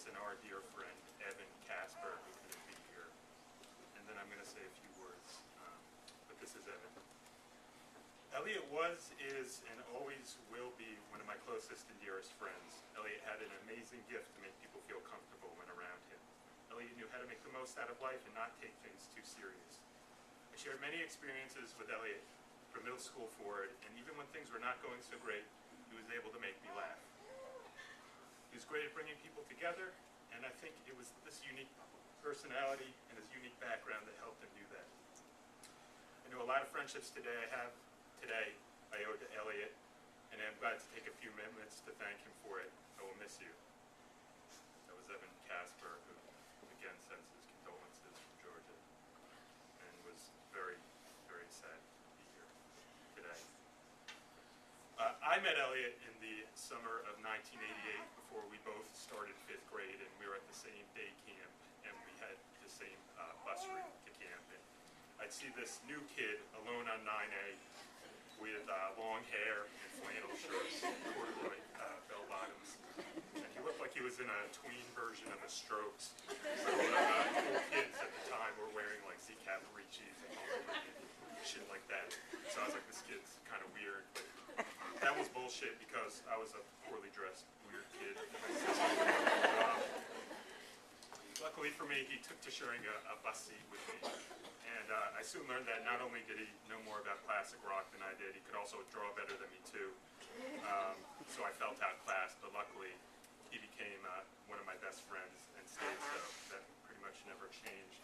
and our dear friend, Evan Casper, who couldn't be here. And then I'm going to say a few words, but this is Evan. Elliott was, is, and always will be one of my closest and dearest friends. Elliott had an amazing gift to make people feel comfortable when around him. Elliott knew how to make the most out of life and not take things too serious. I shared many experiences with Elliott from middle school forward, and even when things were not going so great, he was able to make me laugh. He was great at bringing people together, and I think it was this unique personality and his unique background that helped him do that. I know a lot of friendships I owe to Elliott, and I'm glad to take a few minutes to thank him for it. I will miss you. That was Evan Casper, who again sends his condolences from Georgia, and was very, very sad to be here today. I met Elliott in the summer of 1988 before we both started 5th grade, and we were at the same day camp, and we had the same bus route to camp. And I'd see this new kid alone on 9A with long hair and flannel shirts, corduroy bell-bottoms, and he looked like he was in a tween version of the Strokes. So cool kids at the time were wearing like Z Cavariccis and shit like that. So I was like, this kid's kind of weird, but that was bullshit because I was a poorly dressed weird kid. Luckily for me, he took to sharing a bus seat with me. And I soon learned that not only did he know more about classic rock than I did, he could also draw better than me too. So I felt outclassed, but luckily he became one of my best friends and stayed so. That pretty much never changed.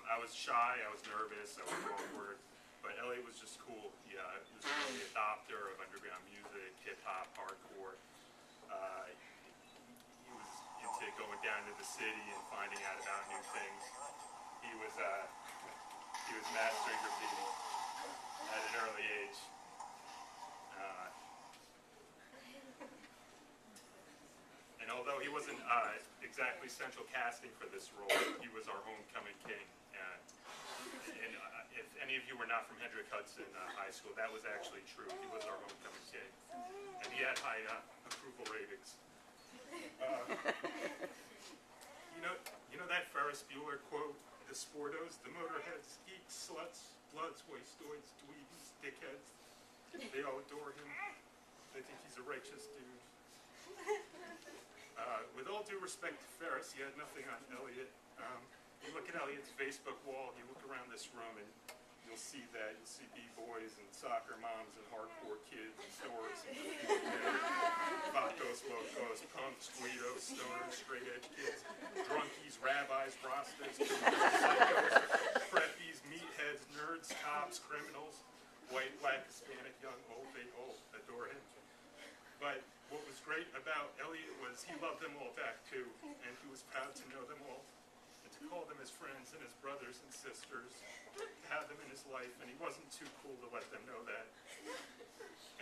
I was shy, I was nervous, I was awkward, but Elliott was just cool. He was an early adopter of underground music, hip-hop, hardcore. He was into going down to the city and finding out about new things. He was mastering graffiti at an early age. And although he wasn't exactly central casting for this role, he was our homecoming king. And if any of you were not from Hendrick Hudson High School, that was actually true. He was our homecoming king. And he had high approval ratings. You know that Ferris Bueller quote, the sportos, the motorheads, geeks, sluts, bloods, wastoids, dweebs, dickheads, they all adore him. They think he's a righteous dude. With all due respect to Ferris, he had nothing on Elliott. You look at Elliott's Facebook wall, you look around this room, and you'll see that. You'll see b-boys and soccer moms and hardcore kids and dorks and vacos, locos, punks, guidos, stoners, straight-edge kids, drunkies, rabbis, rastas, psychos, preppies, meatheads, nerds, cops, criminals, white, black, Hispanic, young, old, they all adore him. But what was great about Elliott was he loved them all back too, and he was proud to know them all, and to call them his friends and his brothers and sisters, to have them in his life, and he wasn't too cool to let them know that.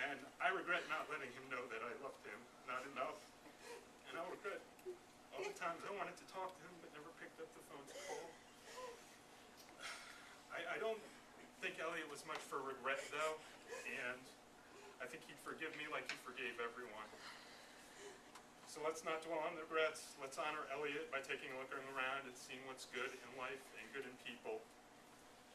And I regret not letting him know that I loved him, not enough, and I'll regret all the times I wanted to talk to him but never picked up the phone to call. I don't think Elliott was much for regret though, and I think he'd forgive me like he forgave everyone. So let's not dwell on the regrets. Let's honor Elliott by taking a look around and seeing what's good in life and good in people.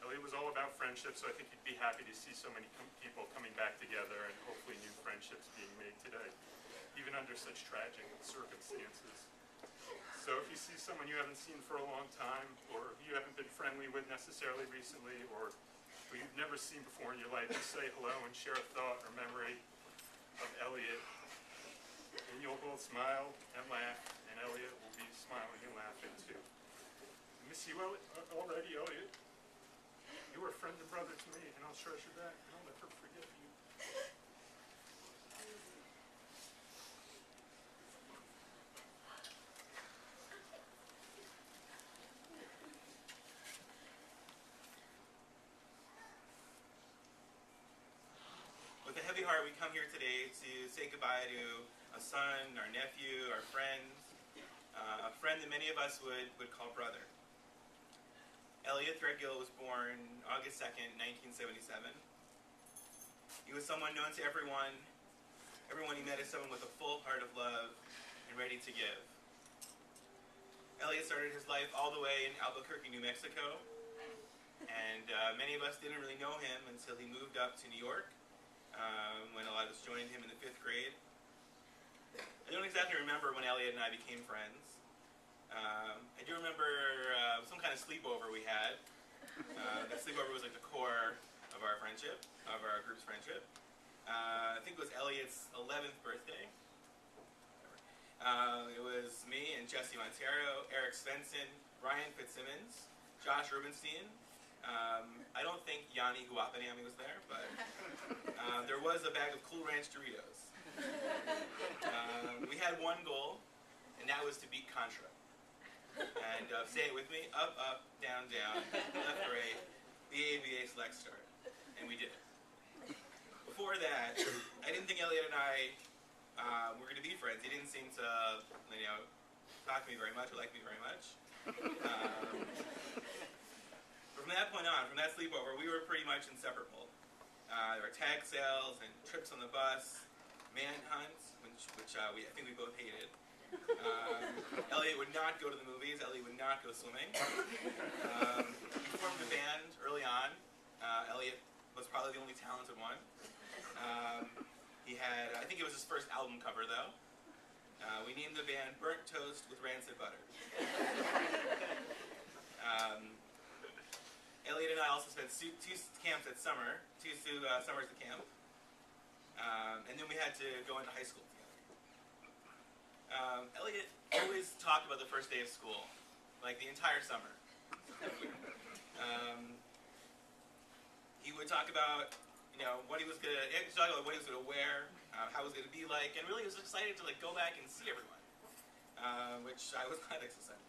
Elliott was all about friendship, so I think he'd be happy to see so many people coming back together and hopefully new friendships being made today, even under such tragic circumstances. So if you see someone you haven't seen for a long time, or you haven't been friendly with necessarily recently, or who you've never seen before in your life, just say hello and share a thought or memory of Elliott. And you'll both smile and laugh, and Elliott will be smiling and laughing too. I miss you already, Elliott. You were a friend and brother to me, and I'll treasure that, and I'll never forget you. With a heavy heart, we come here today to say goodbye to a son, our nephew, our friends, a friend that many of us would call brother. Elliott Threadgill was born August 2nd, 1977. He was someone known to everyone. Everyone he met is someone with a full heart of love and ready to give. Elliott started his life all the way in Albuquerque, New Mexico, and many of us didn't really know him until he moved up to New York, when a lot of us joined him in the 5th grade. I don't exactly remember when Elliott and I became friends. I do remember some kind of sleepover we had. That sleepover was like the core of our friendship, of our group's friendship. I think it was Elliott's 11th birthday. It was me and Jesse Montero, Eric Svensson, Ryan Fitzsimmons, Josh Rubenstein. I don't think Yanni Huapanami was there, but there was a bag of Cool Ranch Doritos. We had one goal, and that was to beat Contra. And say it with me, up, up, down, down, left, right, the ABA select start. And we did it. Before that, I didn't think Elliott and I were going to be friends. He didn't seem to, talk to me very much or like me very much. But from that point on, from that sleepover, we were pretty much inseparable. There were tag sales and trips on the bus, manhunts, which I think we both hated. Elliott would not go to the movies. Elliott would not go swimming. We formed a band early on. Elliott was probably the only talented one. He had, I think it was his first album cover though. We named the band Burnt Toast with Rancid Butter. Elliott and I also spent two camps at summer, two summers at camp. And then we had to go into high school together. Elliott always talked about the first day of school, like the entire summer. He would talk about, what he was gonna wear, how it was gonna be like, and really was excited to go back and see everyone, which I was not excited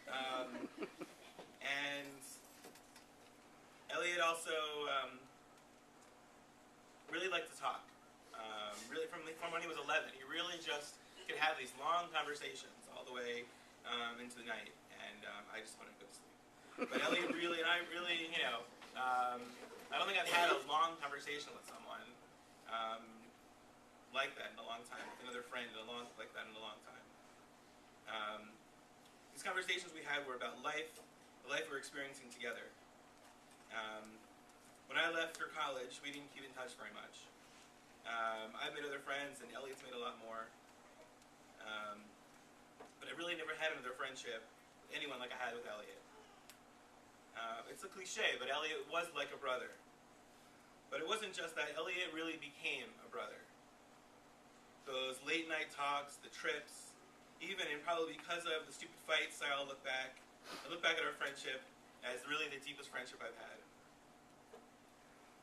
about. And Elliott also really liked to talk. Really, from when he was 11, he really just could have these long conversations all the way into the night, and I just wanted to go to sleep. But Elliott really, and I really, I don't think I've had a long conversation with someone like that in a long time, with another friend like that in a long time. These conversations we had were about life, the life we're experiencing together. When I left for college, we didn't keep in touch very much. I've made other friends, and Elliott's made a lot more. But I really never had another friendship with anyone like I had with Elliott. It's a cliche, but Elliott was like a brother. But it wasn't just that. Elliott really became a brother. Those late night talks, the trips, even and probably because of the stupid fights, I look back at our friendship as really the deepest friendship I've had.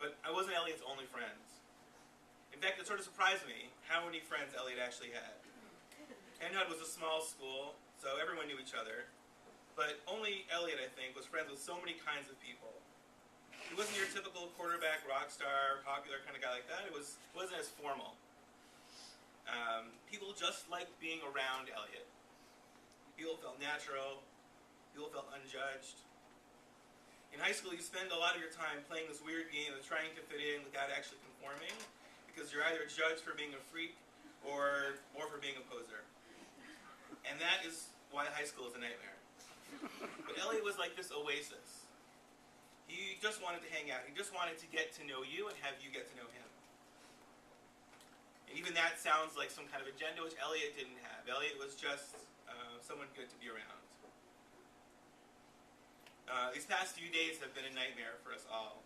But I wasn't Elliott's only friends. In fact, it sort of surprised me how many friends Elliott actually had. Henhud was a small school, so everyone knew each other. But only Elliott, I think, was friends with so many kinds of people. He wasn't your typical quarterback, rock star, popular kind of guy like that. It wasn't as formal. People just liked being around Elliott. People felt natural. People felt unjudged. In high school, you spend a lot of your time playing this weird game of trying to fit in without actually conforming, because you're either judged for being a freak or for being a poser. And that is why high school is a nightmare. But Elliott was like this oasis. He just wanted to hang out. He just wanted to get to know you and have you get to know him. And even that sounds like some kind of agenda, which Elliott didn't have. Elliott was just someone good to be around. These past few days have been a nightmare for us all,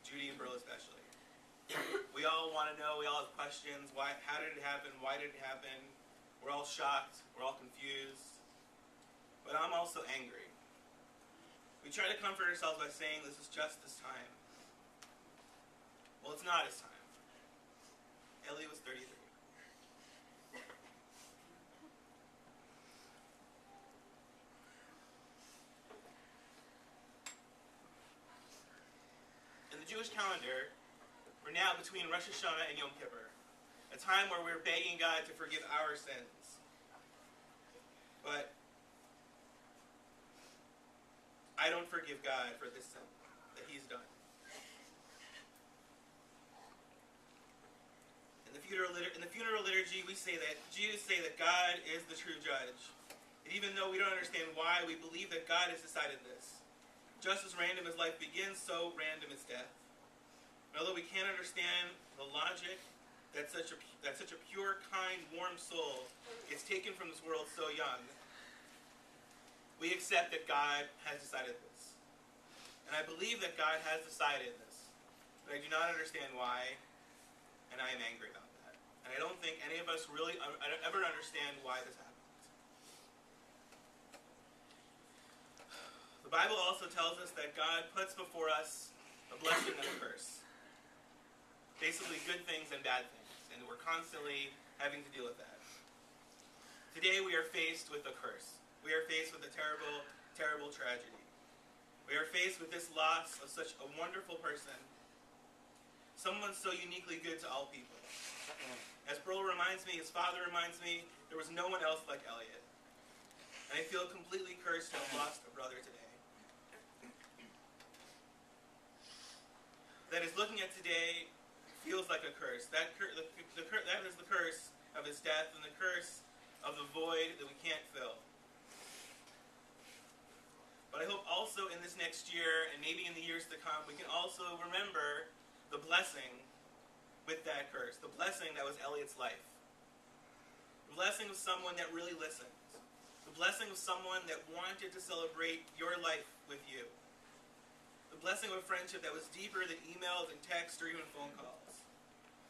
Judy and Burl especially. We all want to know, we all have questions. How did it happen? Why did it happen? We're all shocked. We're all confused. But I'm also angry. We try to comfort ourselves by saying this is just his time. Well, it's not his time. Elliott was 33. In the Jewish calendar, we're now between Rosh Hashanah and Yom Kippur, a time where we're begging God to forgive our sins. But I don't forgive God for this sin that he's done. In the funeral liturgy, we say that Jews say that God is the true judge. And even though we don't understand why, we believe that God has decided this. Just as random as life begins, so random is death. And although we can't understand the logic that such a pure, kind, warm soul gets taken from this world so young, we accept that God has decided this. And I believe that God has decided this. But I do not understand why, and I am angry about that. And I don't think any of us really ever understand why this happened. The Bible also tells us that God puts before us a blessing and a curse. Basically good things and bad things. And we're constantly having to deal with that. Today we are faced with a curse. We are faced with a terrible, terrible tragedy. We are faced with this loss of such a wonderful person. Someone so uniquely good to all people. As Braule reminds me, his father reminds me, there was no one else like Elliott. And I feel completely cursed to have lost a brother today. That is, looking at today feels like a curse. That is the curse of his death and the curse of the void that we can't fill. But I hope also in this next year, and maybe in the years to come, we can also remember the blessing with that curse. The blessing that was Elliott's life. The blessing of someone that really listened. The blessing of someone that wanted to celebrate your life with you. The blessing of a friendship that was deeper than emails and texts or even phone calls.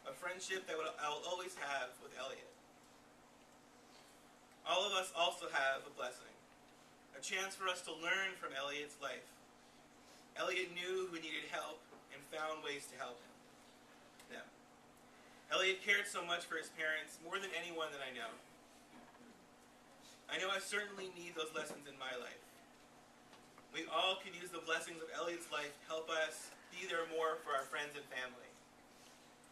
A friendship that I'll always have with Elliott. All of us also have a blessing. A chance for us to learn from Elliott's life. Elliott knew who needed help and found ways to help them. Elliott cared so much for his parents, more than anyone that I know. I know I certainly need those lessons in my life. We all could use the blessings of Elliott's life to help us be there more for our friends and family.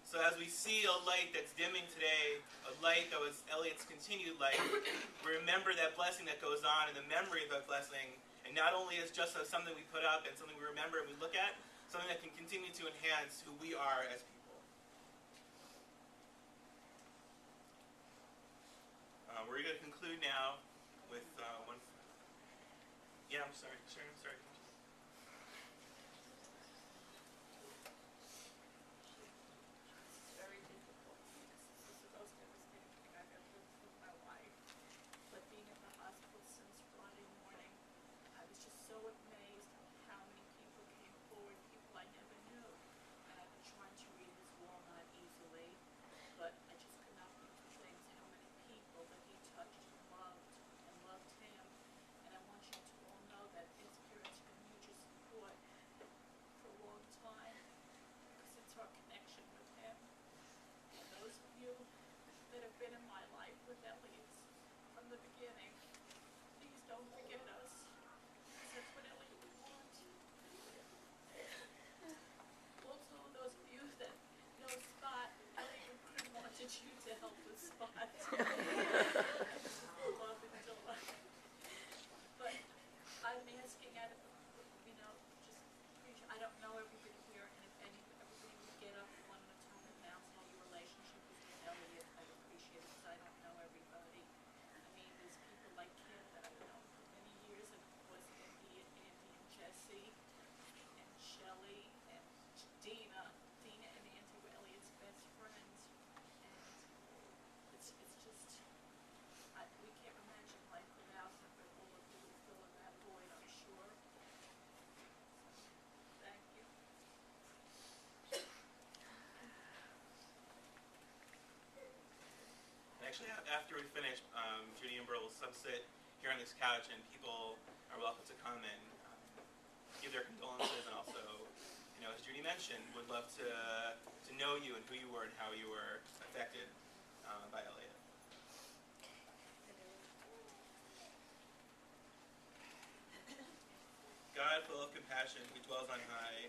So as we see a light that's dimming today, a light that was Elliott's continued light, we remember that blessing that goes on and the memory of that blessing, and not only as just something we put up and something we remember and we look at, something that can continue to enhance who we are as people. We're going to conclude now with one. Yeah, I'm sorry. Sure, I'm sorry. Very difficult because this is the most devastating thing I've ever lived with my life. But being in the hospital since Friday morning, I was just so amazed at how many people came forward, people I never knew. And I've been trying to read his will not easily, but I just could not think of things, how many people that he touched and loved him. And I want you to all know that his parents can use your support for a long time because it's our connection with him. And those of you that have been in my life with Elliott from the beginning, please don't forget us, because that's what Elliott would want. Also, those of you that know Scott, Elliott wanted you to help with Scott. Love and delight. But I'm asking out of, just preach. I don't know everybody here, and if everybody would get up one at a time and announce how your relationship is with Elliott, I'd appreciate it, because I don't know everybody. I mean, there's people like Kim that I've known for many years, and of course Andy and Jesse, and Shelley, and Dina. Dina and Andy were Elliott's best friends, and it's just, we can't imagine life without them, but all of you will fill in that void, I'm sure. Thank you. Actually, after we finish, Judy and Braule will sit here on this couch, and people are welcome to come and give their condolences, and also, as Judy mentioned, would love to know you and who you were and how you were affected by Elliott. God, full of compassion, who dwells on high,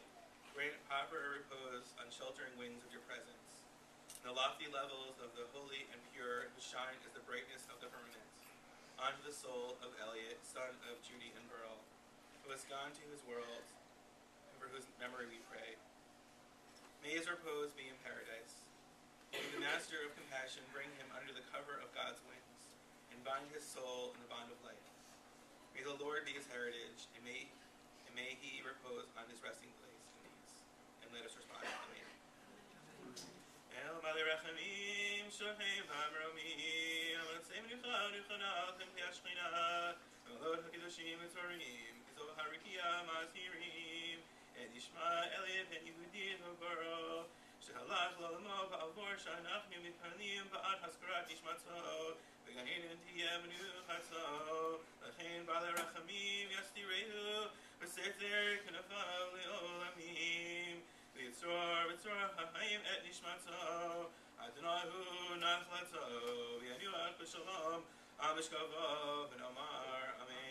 grant proper repose on sheltering wings of your presence. In the lofty levels of the holy and pure, who shine as the brightness of the firmament, onto the soul of Elliott, son of Judy and Braule, who has gone to his world, and for whose memory we pray. May his repose be in paradise. May the Master of compassion bring him under the cover of God's wings, and bind his soul in the bond of life. May the Lord be his heritage, and may he repose on his resting place in peace. And let us respond. Amen. El Malei Rachamim, Shohei V'Amromim, Amotzei Menucha U'Nechanach, Emtei HaShechina, Elot HaKedoshim V'Torim, Kizov HaRikia Ma'atirim, and Yishma Elliott ben Yehudi V'Baro, Shehalach L'Olamo V'Avor She'anachnu Mitpanim Ba'ad Haskarat Nishmato, V'Gan Eden Tiyeh Menuchato, L'chein Balei Rachamim Yastirehu, V'Seter K'nafav Le'olamim, V'Yitzor HaHayim Et Nishmato, Adonahu Nachlato, V'Yanu Al B'Shalom, Amishkavo V'Nomar, Amen.